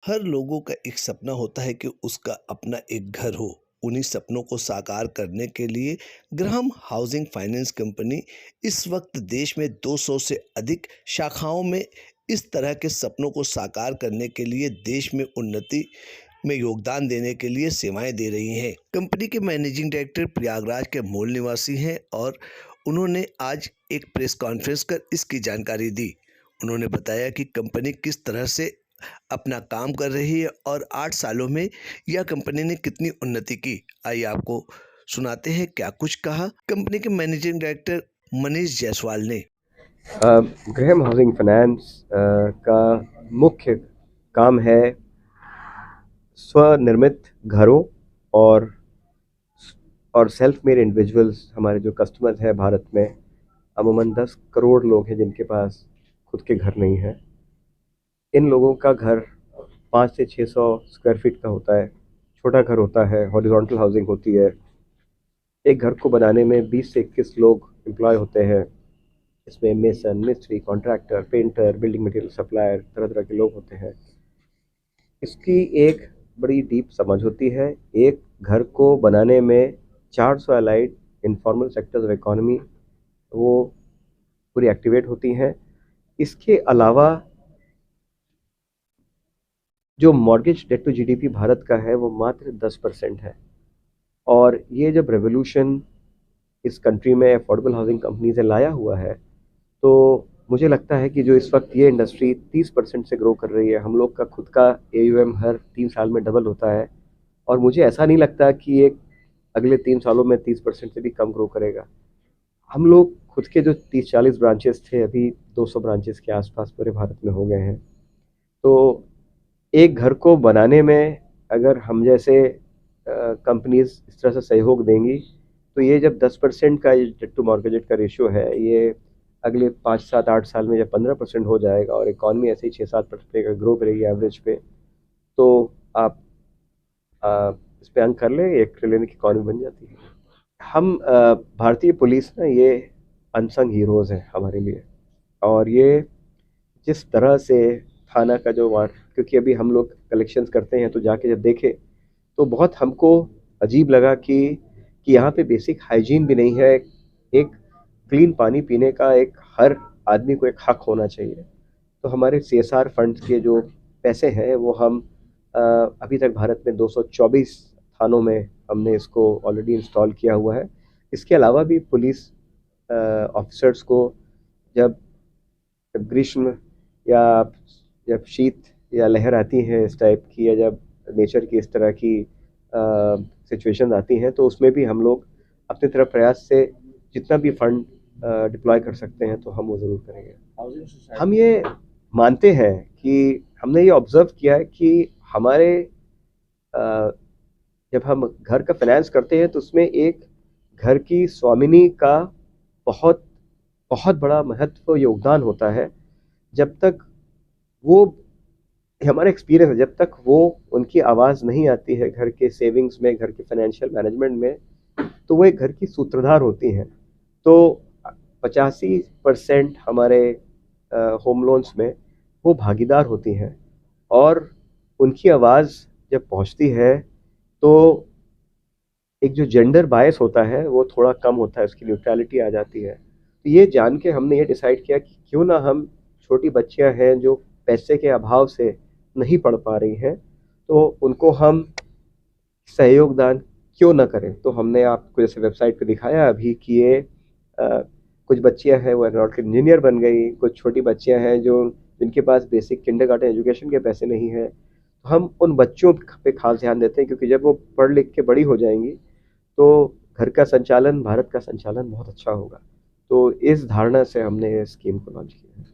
हर लोगों का एक सपना होता है कि उसका अपना एक घर हो। उन्हीं सपनों को साकार करने के लिए ग्राहम हाउसिंग फाइनेंस कंपनी इस वक्त देश में 200 से अधिक शाखाओं में इस तरह के सपनों को साकार करने के लिए देश में उन्नति में योगदान देने के लिए सेवाएं दे रही हैं। कंपनी के मैनेजिंग डायरेक्टर प्रयागराज के मूल निवासी हैं और उन्होंने आज एक प्रेस कॉन्फ्रेंस कर इसकी जानकारी दी। उन्होंने बताया कि कंपनी किस तरह से अपना काम कर रही है और 8 सालों में यह कंपनी ने कितनी उन्नति की। आइए आपको सुनाते हैं क्या कुछ कहा कंपनी के मैनेजिंग डायरेक्टर मनीष जायसवाल ने। ग्रैहम हाउसिंग फाइनेंस का मुख्य काम है स्वनिर्मित घरों और सेल्फ मेड इंडिविजुअल्स। हमारे जो कस्टमर्स हैं भारत में अमूमन 10 करोड़ लोग हैं जिनके पास खुद के घर नहीं है। इन लोगों का घर 5 से 600 स्क्वायर फीट का होता है, छोटा घर होता है, हॉरिजॉन्टल हाउसिंग होती है। एक घर को बनाने में 20 से 21 लोग एम्प्लॉय होते हैं। इसमें मेसन, मिस्त्री, contractor, painter, building material supplier, तरह तरह के लोग होते हैं। इसकी एक बड़ी डीप समझ होती है। एक घर को बनाने में 400 allied informal sectors of economy वो पूरी एक्टिवेट होती हैं। इसके अलावा जो mortgage debt to GDP Bharat का है वो मात्र 10% है। और ये जब रेवोल्यूशन इस कंट्री में अफोर्डेबल हाउसिंग कंपनी से लाया हुआ है, तो मुझे लगता है कि जो इस वक्त ये इंडस्ट्री 30% से ग्रो कर रही है, हम लोग का खुद का AUM हर 3 साल में डबल होता है। और मुझे ऐसा नहीं लगता कि ये अगले 3 सालों में 30% से भी कम ग्रो करेगा। हम लोग खुद के जो 30-40 ब्रांचेस थे, अभी 200 ब्रांचेस के आसपास पूरे भारत में हो गए हैं। तो एक घर को बनाने में अगर हम जैसे कंपनीज इस तरह से सहयोग देंगी, तो ये जब 10% का डेट टू मॉर्गेज का रेशियो है, ये अगले 5, 7, 8 साल में जब 15% हो जाएगा और इकॉनमी ऐसे ही 6-7% का ग्रो करेगी एवरेज पे, तो आप इस पे अंक कर लें, 1 ट्रिलियन की इकॉनमी बन जाती है। हम भारतीय पुलिस ना, ये अनसंग हीरोज़ हैं हमारे लिए। और ये जिस तरह से थाना का जो वार, क्योंकि अभी हम लोग कलेक्शंस करते हैं, तो जाके जब देखे तो बहुत हमको अजीब लगा कि यहाँ पे बेसिक हाइजीन भी नहीं है। एक क्लीन पानी पीने का एक हर आदमी को एक हक होना चाहिए। तो हमारे CSR फंड के जो पैसे हैं वो हम अभी तक भारत में 224 थानों में हमने इसको ऑलरेडी इंस्टॉल किया हुआ है। इसके अलावा भी पुलिस ऑफिसर्स को जब जब ग्रीष्म या जब शीत या लहर आती है इस टाइप की, या जब नेचर की इस तरह की सिचुएशन आती हैं, तो उसमें भी हम लोग अपनी तरफ प्रयास से जितना भी फंड डिप्लॉय कर सकते हैं तो हम वो ज़रूर करेंगे। हम ये मानते हैं कि हमने ये ऑब्जर्व किया है कि हमारे जब हम घर का फाइनेंस करते हैं तो उसमें एक घर की स्वामिनी का बहुत बहुत बड़ा महत्व योगदान होता है। जब तक वो, हमारा एक्सपीरियंस है, जब तक वो उनकी आवाज़ नहीं आती है घर के सेविंग्स में, घर के फाइनेंशियल मैनेजमेंट में, तो वो एक घर की सूत्रधार होती हैं। तो 85% हमारे होम लोन्स में वो भागीदार होती हैं। और उनकी आवाज़ जब पहुंचती है तो एक जो जेंडर बायस होता है वो थोड़ा कम होता है, उसकी न्यूट्रलिटी आ जाती है। तो ये जान के हमने ये डिसाइड किया कि क्यों ना हम, छोटी बच्चियां हैं जो पैसे के अभाव से नहीं पढ़ पा रही हैं, तो उनको हम सहयोग दान क्यों ना करें। तो हमने आपको जैसे वेबसाइट पे दिखाया अभी कि ये कुछ बच्चियां हैं वो एरोनॉटिकल इंजीनियर बन गई, कुछ छोटी बच्चियां हैं जो जिनके पास बेसिक किंडरगार्टन एजुकेशन के पैसे नहीं हैं। तो हम उन बच्चों पे खास ध्यान देते हैं, क्योंकि जब वो पढ़ लिख के बड़ी हो जाएंगी तो घर का संचालन, भारत का संचालन बहुत अच्छा होगा। तो इस धारणा से हमने स्कीम को लॉन्च किया है।